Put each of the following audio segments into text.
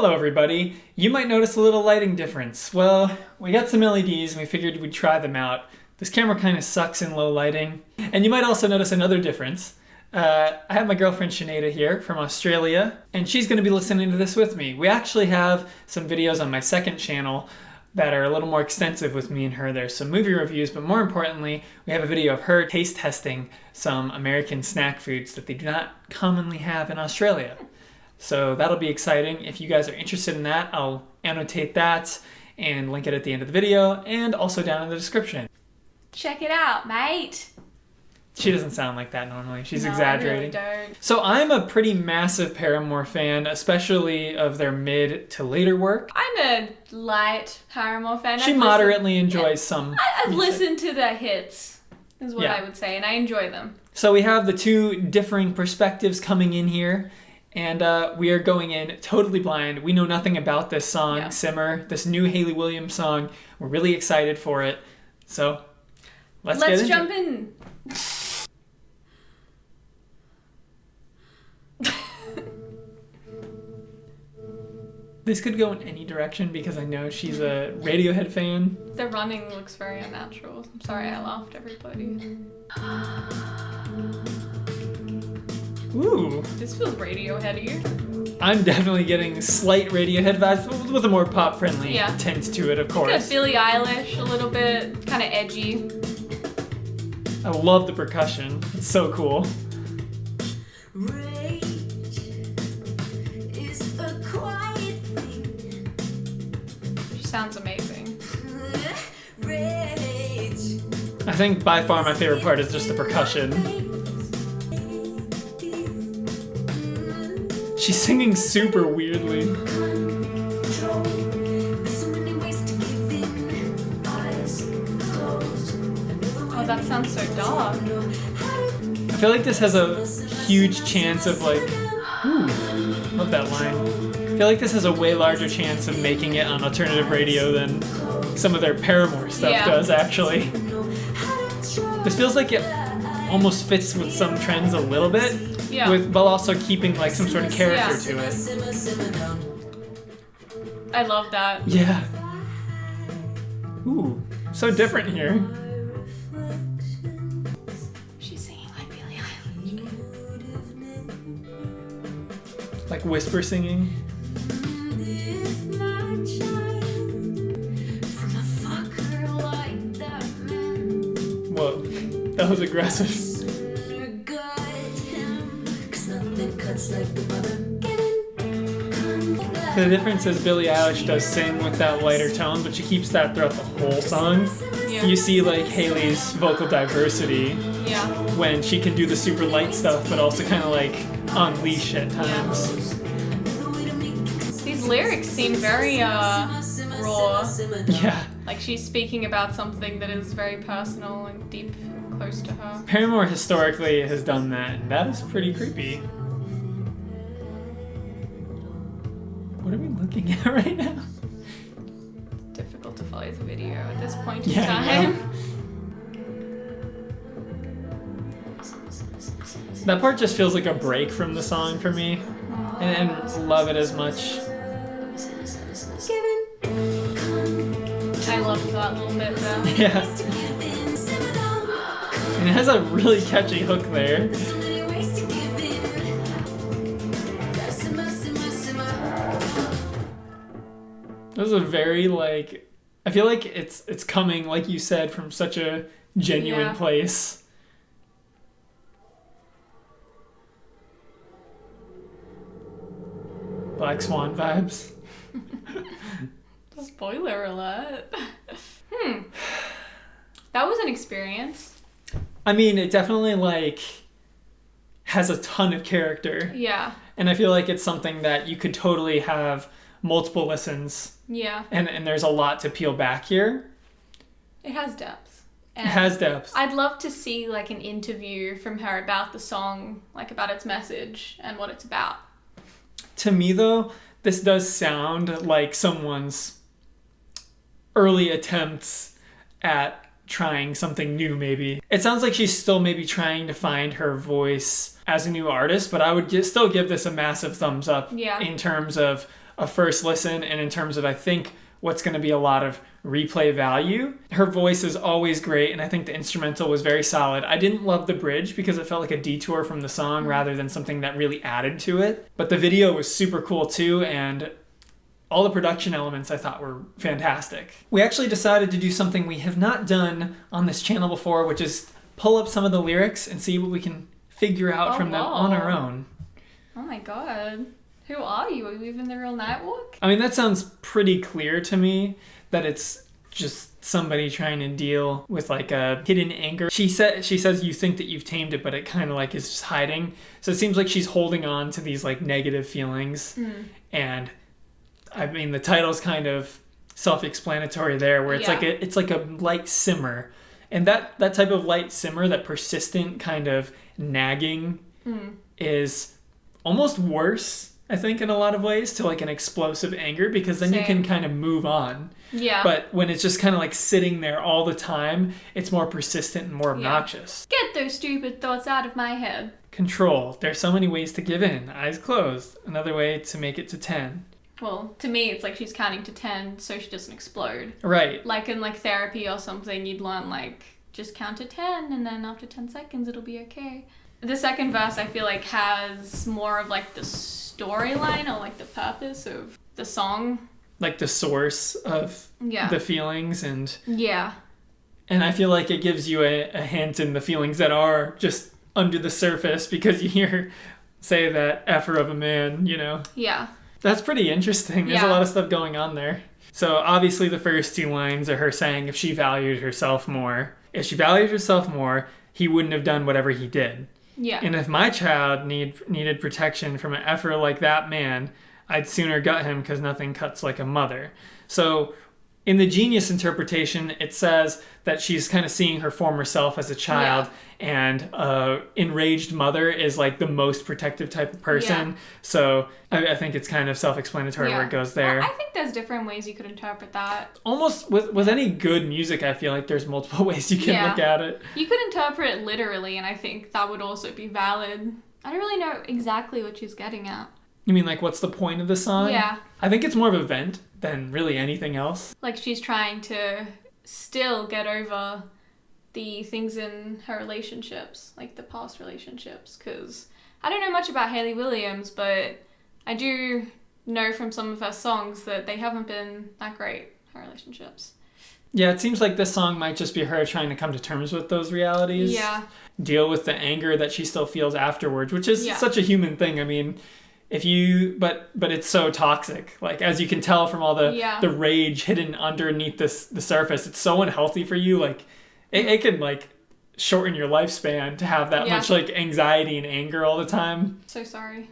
Hello everybody. You might notice a little lighting difference. Well, we got some LEDs and we figured we'd try them out. This camera kind of sucks in low lighting. And you might also notice another difference. I have my girlfriend Sinead here from Australia, and she's going to be listening to this with me. We actually have some videos on my second channel that are a little more extensive with me and her. There's some movie reviews, but more importantly, we have a video of her taste testing some American snack foods that they do not commonly have in Australia. So that'll be exciting. If you guys are interested in that, I'll annotate that and link it at the end of the video and also down in the description. Check it out, mate. She doesn't sound like that normally. She's No, exaggerating. I really don't. So I'm a pretty massive Paramore fan, especially of their mid to later work. I'm a light Paramore fan. She moderately enjoys some I've music. listened to their hits, is what Yeah. I would say, and I enjoy them. So we have the two differing perspectives coming in here, and we are going in totally blind. We know nothing about this song, Yeah. Simmer, this new Hayley Williams song. We're really excited for it. So let's get into jump it. in. This could go in any direction because I know she's a Radiohead fan. The running looks very unnatural. I'm sorry I laughed, everybody. Ooh, This feels Radioheady. I'm definitely getting slight Radiohead vibes with a more pop-friendly Yeah. tint to it, of Got course. Billie Eilish, a little bit, kind of edgy. I love the percussion. It's so cool. Rage is a quiet thing. She sounds amazing. Rage. I think by far my favorite part is just the percussion. She's singing super weirdly. Control. There's so many ways to give in. Eyes closed. Oh, that sounds so dark. I feel like this has a huge chance of like, ooh, love that line. I feel like this has a way larger chance of making it on alternative radio than some of their Paramore stuff Yeah. does, actually. This feels like it almost fits with some trends a little bit, Yeah. but also keeping like some sort of character to it. Simmer, simmer down. I love that. Yeah. Ooh, so different here. She's singing like Billie Eilish. Like whisper singing. If my child from a fucker like that man. Whoa, that was aggressive. Regard him, 'cause nothing cuts like the mother. The difference is Billie Eilish does sing with that lighter tone, but she keeps that throughout the whole song. Yeah. You see like Hayley's vocal diversity Yeah. when she can do the super light stuff, but also kind of like unleash at times. These lyrics seem very raw. Yeah. Like she's speaking about something that is very personal and deep, close to her. Paramore historically has done that, and that is pretty creepy. What are we looking at right now? Difficult to follow the video at this point in Yeah, I know. time. That part just feels like a break from the song for me, and love it as much. I love that little bit though. Yeah. And it has a really catchy hook there. This is a very like, I feel like it's coming, like you said, from such a genuine Yeah. place. Black Swan vibes. Spoiler alert. That was an experience. I mean, it definitely like has a ton of character. Yeah. And I feel like it's something that you could totally have multiple listens, Yeah. and there's a lot to peel back here. It has depth. It has depth. I'd love to see like an interview from her about the song, like about its message and what it's about. To me, though, this does sound like someone's early attempts at trying something new, maybe. It sounds like she's still maybe trying to find her voice as a new artist, but I would still give this a massive thumbs up Yeah. in terms of a first listen, and in terms of, I think, what's going to be a lot of replay value. Her voice is always great, and I think the instrumental was very solid. I didn't love the bridge because it felt like a detour from the song rather than something that really added to it. But the video was super cool too, and all the production elements I thought were fantastic. We actually decided to do something we have not done on this channel before, which is pull up some of the lyrics and see what we can figure out from them on our own. Oh my god. Who are you? Are you even the real Nightwalk? I mean, that sounds pretty clear to me that it's just somebody trying to deal with like a hidden anger. She says you think that you've tamed it, but it kind of like is just hiding. So it seems like she's holding on to these like negative feelings. And I mean, the title's kind of self-explanatory there, where it's like a light simmer. And that type of light simmer, that persistent kind of nagging is almost worse, I think, in a lot of ways, to like an explosive anger, because then you can kind of move on. Yeah. But when it's just kind of like sitting there all the time, it's more persistent and more obnoxious. Get those stupid thoughts out of my head. Control. There's so many ways to give in. Eyes closed. Another way to make it to 10. Well, to me, it's like she's counting to 10 so she doesn't explode. Right. Like in like therapy or something, you'd learn like just count to 10 and then after 10 seconds it'll be okay. The second verse, I feel like, has more of like the storyline or like the purpose of the song. Like the source of the feelings and... Yeah. And I feel like it gives you a hint in the feelings that are just under the surface, because you hear say that effer of a man, you know? Yeah. That's pretty interesting. There's a lot of stuff going on there. So obviously the first two lines are her saying if she valued herself more, he wouldn't have done whatever he did. Yeah. And if my child needed protection from an effer like that man, I'd sooner gut him, because nothing cuts like a mother. So in the Genius interpretation, it says that she's kind of seeing her former self as a child, and enraged mother is like the most protective type of person. So I think it's kind of self-explanatory where it goes there. Well, I think there's different ways you could interpret that. Almost with any good music, I feel like there's multiple ways you can look at it. You could interpret it literally, and I think that would also be valid. I don't really know exactly what she's getting at. You mean like what's the point of the song? Yeah. I think it's more of a vent than really anything else. Like she's trying to still get over the things in her relationships, like the past relationships, because I don't know much about Hayley Williams, but I do know from some of her songs that they haven't been that great, her relationships. Yeah, it seems like this song might just be her trying to come to terms with those realities. Yeah. Deal with the anger that she still feels afterwards, which is such a human thing. I mean, but it's so toxic. Like, as you can tell from all the rage hidden underneath the surface, it's so unhealthy for you. Like, it can like shorten your lifespan to have that much like anxiety and anger all the time. So sorry,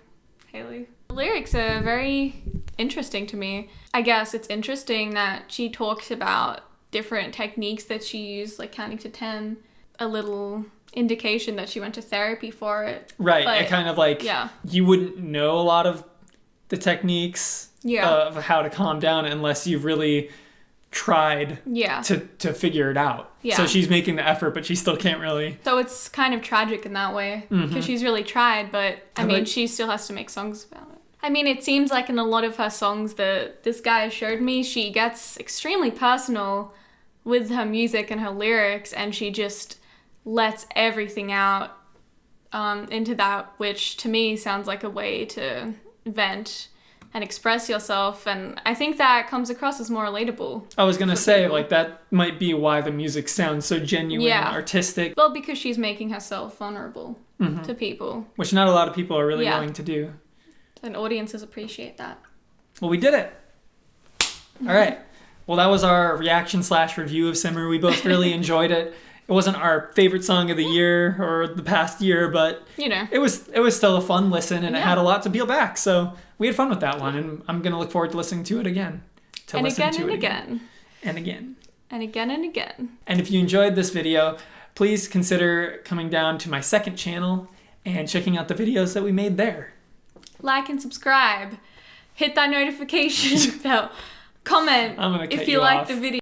Hayley. The lyrics are very interesting to me. I guess it's interesting that she talks about different techniques that she used, like counting to 10, a little indication that she went to therapy for it. Right. But it kind of like, you wouldn't know a lot of the techniques of how to calm down unless you've really tried to figure it out. Yeah. So she's making the effort, but she still can't really. So it's kind of tragic in that way, because she's really tried, but I mean, she still has to make songs about it. I mean, it seems like in a lot of her songs that this guy showed me, she gets extremely personal with her music and her lyrics, and she just lets everything out into that, which to me sounds like a way to vent and express yourself, and I think that comes across as more relatable. I was gonna say, people. Like, that might be why the music sounds so genuine and artistic. Well, because she's making herself vulnerable to people. Which not a lot of people are really willing to do. And audiences appreciate that. Well, we did it. All right. Well, that was our reaction/review of Simmer. We both really enjoyed it. It wasn't our favorite song of the year or the past year, but you know, it was still a fun listen, and it had a lot to peel back. So we had fun with that one, and I'm gonna look forward to listening to it again. And again. And if you enjoyed this video, please consider coming down to my second channel and checking out the videos that we made there. Like and subscribe. Hit that notification bell. Comment if you like the video.